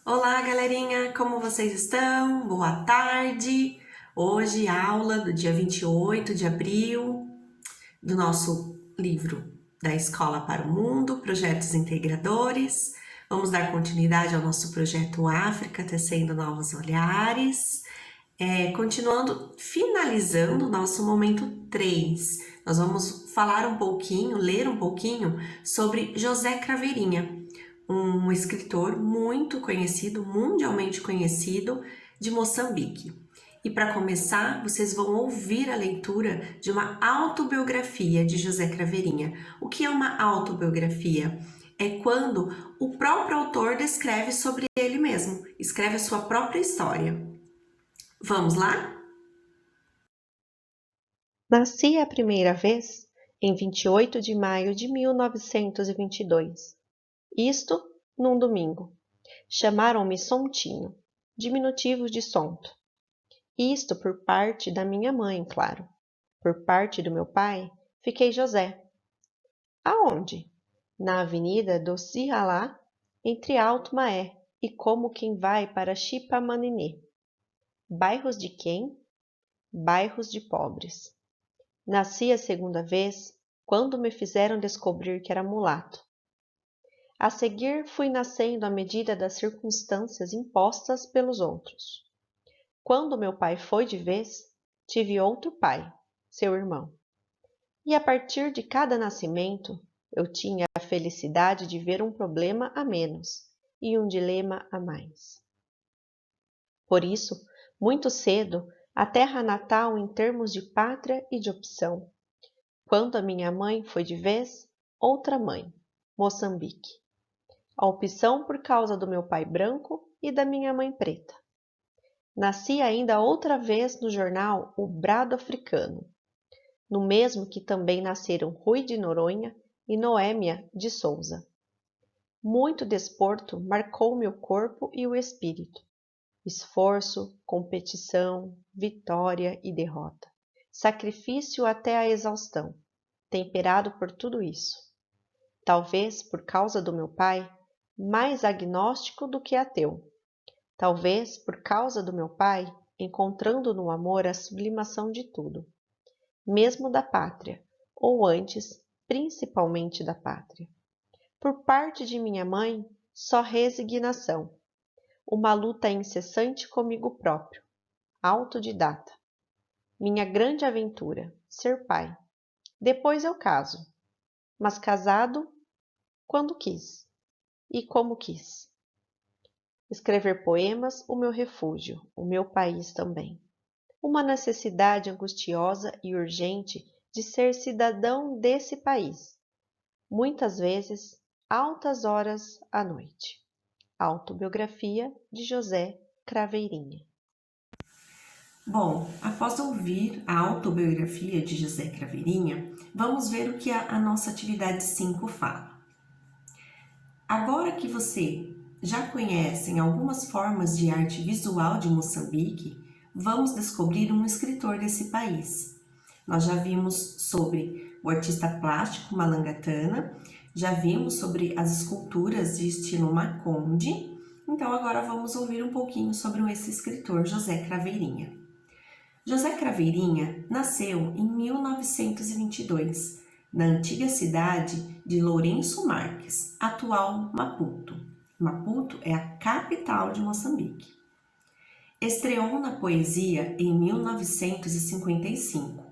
Olá, galerinha, como vocês estão? Boa tarde! Hoje, aula do dia 28 de abril do nosso livro da Escola para o Mundo, Projetos Integradores. Vamos dar continuidade ao nosso projeto África, tecendo novos olhares. Continuando, finalizando o nosso momento 3, nós vamos falar um pouquinho, ler um pouquinho sobre José Craveirinha, um escritor muito conhecido, mundialmente conhecido, de Moçambique. E para começar, vocês vão ouvir a leitura de uma autobiografia de José Craveirinha. O que é uma autobiografia? É quando o próprio autor descreve sobre ele mesmo, escreve a sua própria história. Vamos lá? Nasci a primeira vez em 28 de maio de 1922. Isto num domingo. Chamaram-me Sontinho, diminutivo de Sonto. Isto por parte da minha mãe, claro. Por parte do meu pai, fiquei José. Aonde? Na avenida do Cirralá, entre Alto Maé e como quem vai para Chipamaniné. Bairros de quem? Bairros de pobres. Nasci a segunda vez quando me fizeram descobrir que era mulato. A seguir fui nascendo à medida das circunstâncias impostas pelos outros. Quando meu pai foi de vez, tive outro pai, seu irmão. E a partir de cada nascimento, eu tinha a felicidade de ver um problema a menos e um dilema a mais. Por isso, muito cedo, a terra natal em termos de pátria e de opção. Quando a minha mãe foi de vez, outra mãe, Moçambique. A opção por causa do meu pai branco e da minha mãe preta. Nasci ainda outra vez no jornal O Brado Africano, no mesmo que também nasceram Rui de Noronha e Noêmia de Souza. Muito desporto marcou meu corpo e o espírito. Esforço, competição, vitória e derrota. Sacrifício até a exaustão, temperado por tudo isso. Talvez por causa do meu pai, mais agnóstico do que ateu. Talvez por causa do meu pai, encontrando no amor a sublimação de tudo, mesmo da pátria, ou antes, principalmente da pátria. Por parte de minha mãe, só resignação, uma luta incessante comigo próprio, autodidata. Minha grande aventura, ser pai. Depois eu caso, mas casado quando quis e como quis. Escrever poemas, o meu refúgio, o meu país também. Uma necessidade angustiosa e urgente de ser cidadão desse país. Muitas vezes, altas horas à noite. Autobiografia de José Craveirinha. Bom, após ouvir a autobiografia de José Craveirinha, vamos ver o que a nossa atividade 5 fala. Agora que você já conhece algumas formas de arte visual de Moçambique, vamos descobrir um escritor desse país. Nós já vimos sobre o artista plástico Malangatana, já vimos sobre as esculturas de estilo Maconde, então agora vamos ouvir um pouquinho sobre esse escritor José Craveirinha. José Craveirinha nasceu em 1922, na antiga cidade de Lourenço Marques, atual Maputo. Maputo é a capital de Moçambique. Estreou na poesia em 1955,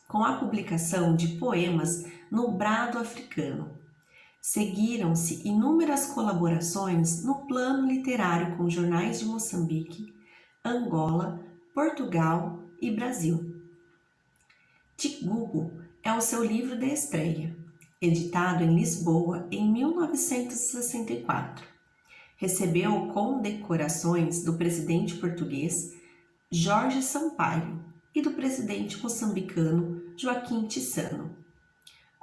com a publicação de poemas no Brado Africano. Seguiram-se inúmeras colaborações no plano literário com jornais de Moçambique, Angola, Portugal e Brasil. Tigubo é o seu livro de estreia, editado em Lisboa em 1964. Recebeu condecorações do presidente português Jorge Sampaio e do presidente moçambicano Joaquim Chissano.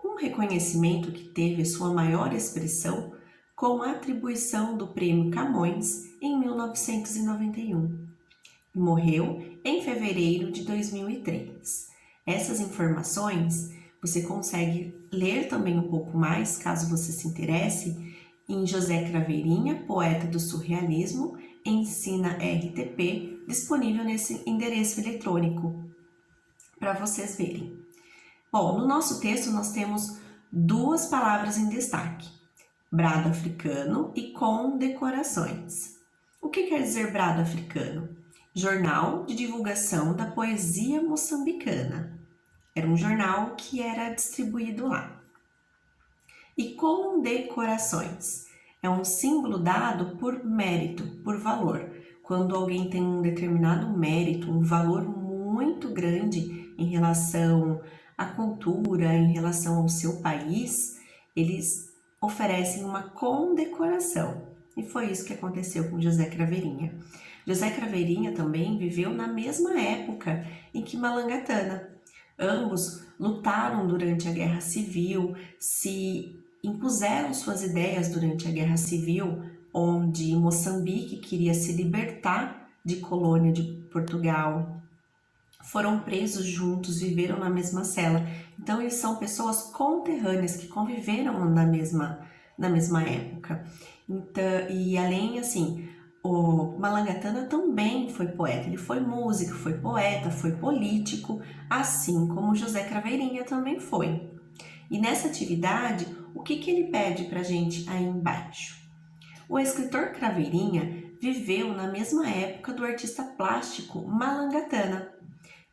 Um reconhecimento que teve sua maior expressão com a atribuição do Prêmio Camões em 1991. Morreu em fevereiro de 2003. Essas informações você consegue ler também um pouco mais, caso você se interesse, em José Craveirinha, poeta do surrealismo, ensina RTP, disponível nesse endereço eletrônico para vocês verem. Bom, no nosso texto nós temos duas palavras em destaque: brado africano e condecorações. O que quer dizer brado africano? Jornal de divulgação da poesia moçambicana. Era um jornal que era distribuído lá. E condecorações é um símbolo dado por mérito, por valor. Quando alguém tem um determinado mérito, um valor muito grande em relação à cultura, em relação ao seu país, eles oferecem uma condecoração. E foi isso que aconteceu com José Craveirinha. José Craveirinha também viveu na mesma época em que Malangatana. Ambos lutaram durante a Guerra Civil, se impuseram suas ideias durante a Guerra Civil, onde Moçambique queria se libertar de colônia de Portugal. Foram presos juntos, viveram na mesma cela. Então, eles são pessoas conterrâneas que conviveram na mesma época. Então, e além, assim, o Malangatana também foi poeta. Ele foi músico, foi poeta, foi político, assim como José Craveirinha também foi. E nessa atividade, o que ele pede para a gente aí embaixo? O escritor Craveirinha viveu na mesma época do artista plástico Malangatana.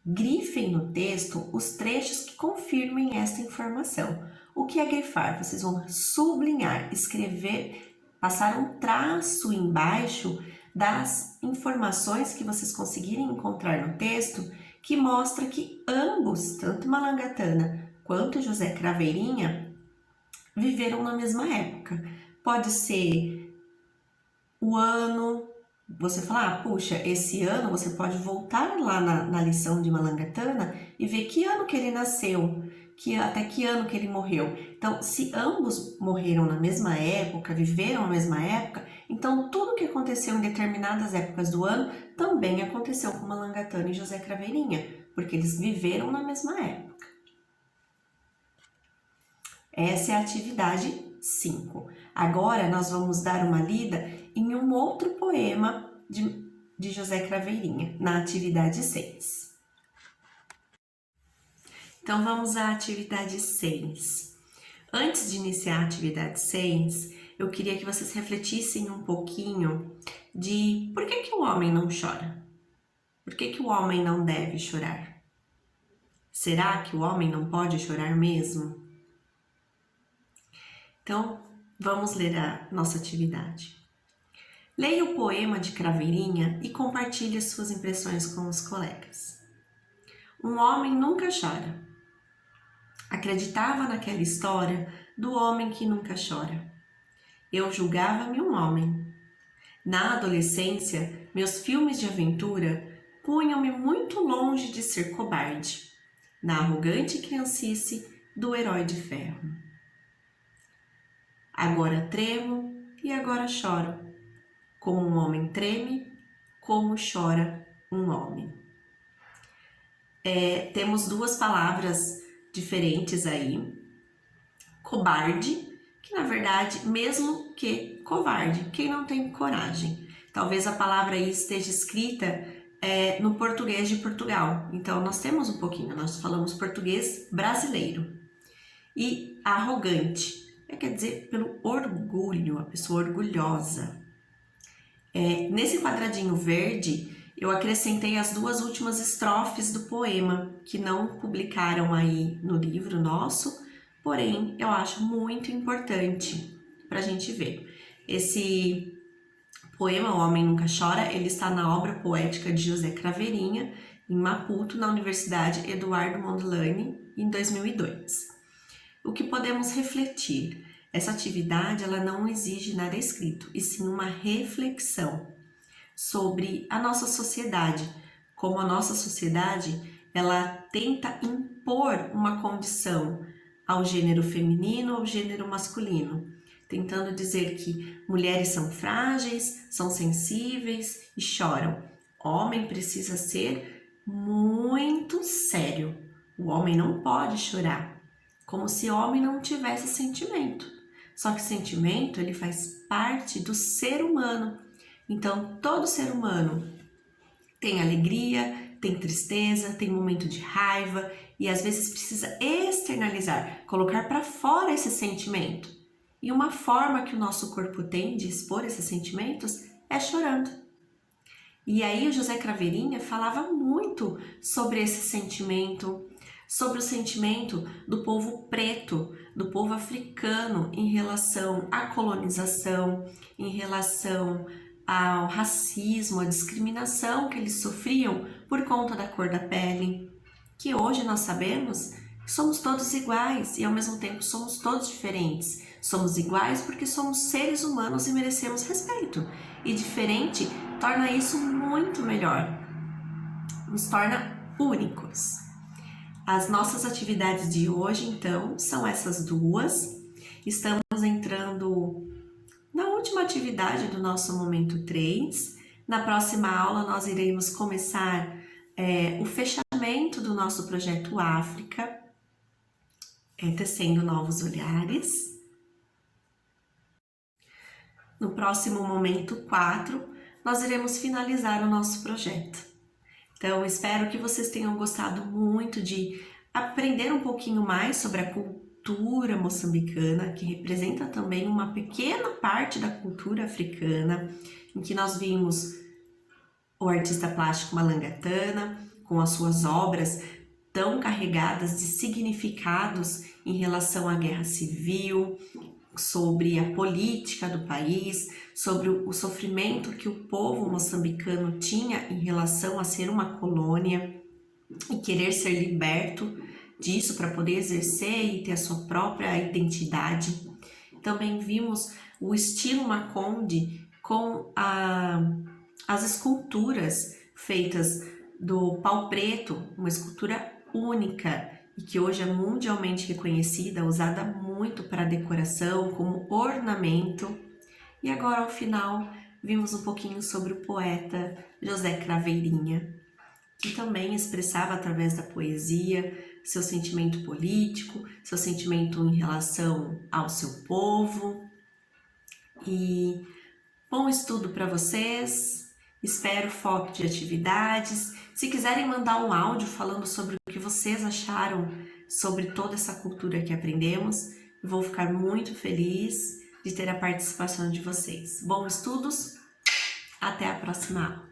Grifem no texto os trechos que confirmem esta informação. O que é grifar? Vocês vão sublinhar, escrever, passar um traço embaixo das informações que vocês conseguirem encontrar no texto, que mostra que ambos, tanto Malangatana quanto José Craveirinha, viveram na mesma época. Pode ser o ano. Você fala, puxa, esse ano você pode voltar lá na lição de Malangatana e ver que ano que ele nasceu, até que ano que ele morreu. Então, se ambos morreram na mesma época, viveram na mesma época, então tudo que aconteceu em determinadas épocas do ano também aconteceu com Malangatana e José Craveirinha, porque eles viveram na mesma época. Essa é a atividade 5. Agora nós vamos dar uma lida em um outro poema de José Craveirinha, na atividade 6. Então vamos à atividade 6. Antes de iniciar a atividade 6, eu queria que vocês refletissem um pouquinho de por que o homem não chora? Por que o homem não deve chorar? Será que o homem não pode chorar mesmo? Então, vamos ler a nossa atividade. Leia o poema de Craveirinha e compartilhe suas impressões com os colegas. Um homem nunca chora. Acreditava naquela história do homem que nunca chora. Eu julgava-me um homem. Na adolescência, meus filmes de aventura punham-me muito longe de ser cobarde, na arrogante criancice do herói de ferro. Agora tremo e agora choro. Como um homem treme, como chora um homem. Temos duas palavras diferentes aí. Cobarde, que na verdade, mesmo que covarde, quem não tem coragem. Talvez a palavra aí esteja escrita no português de Portugal. Então, nós temos um pouquinho, nós falamos português brasileiro. E arrogante, quer dizer pelo orgulho, a pessoa orgulhosa. Nesse quadradinho verde, eu acrescentei as duas últimas estrofes do poema, que não publicaram aí no livro nosso, porém eu acho muito importante para a gente ver. Esse poema, O Homem Nunca Chora, ele está na obra poética de José Craveirinha, em Maputo, na Universidade Eduardo Mondlane, em 2002. O que podemos refletir? Essa atividade ela não exige nada escrito, e sim uma reflexão sobre a nossa sociedade, como a nossa sociedade ela tenta impor uma condição ao gênero feminino ou ao gênero masculino, tentando dizer que mulheres são frágeis, são sensíveis e choram. Homem precisa ser muito sério, o homem não pode chorar, como se o homem não tivesse sentimento. Só que o sentimento, ele faz parte do ser humano. Então, todo ser humano tem alegria, tem tristeza, tem momento de raiva e às vezes precisa externalizar, colocar para fora esse sentimento. E uma forma que o nosso corpo tem de expor esses sentimentos é chorando. E aí o José Craveirinha falava muito sobre esse sentimento, sobre o sentimento do povo preto, do povo africano em relação à colonização, em relação ao racismo, à discriminação que eles sofriam por conta da cor da pele, que hoje nós sabemos que somos todos iguais e ao mesmo tempo somos todos diferentes. Somos iguais porque somos seres humanos e merecemos respeito. E diferente torna isso muito melhor, nos torna únicos. As nossas atividades de hoje, então, são essas duas. Estamos entrando na última atividade do nosso momento 3. Na próxima aula, nós iremos começar o fechamento do nosso projeto África, tecendo novos olhares. No próximo momento 4, nós iremos finalizar o nosso projeto. Então, espero que vocês tenham gostado muito de aprender um pouquinho mais sobre a cultura moçambicana, que representa também uma pequena parte da cultura africana, em que nós vimos o artista plástico Malangatana, com as suas obras tão carregadas de significados em relação à guerra civil, sobre a política do país, sobre o sofrimento que o povo moçambicano tinha em relação a ser uma colônia e querer ser liberto disso para poder exercer e ter a sua própria identidade. Também vimos o estilo Maconde com as esculturas feitas do pau preto, uma escultura única e que hoje é mundialmente reconhecida, usada muito para decoração, como ornamento. E agora, ao final, vimos um pouquinho sobre o poeta José Craveirinha, que também expressava através da poesia seu sentimento político, seu sentimento em relação ao seu povo. E bom estudo para vocês, espero foco de atividades. Se quiserem mandar um áudio falando sobre o que vocês acharam sobre toda essa cultura que aprendemos, eu vou ficar muito feliz de ter a participação de vocês. Bons estudos, até a próxima aula.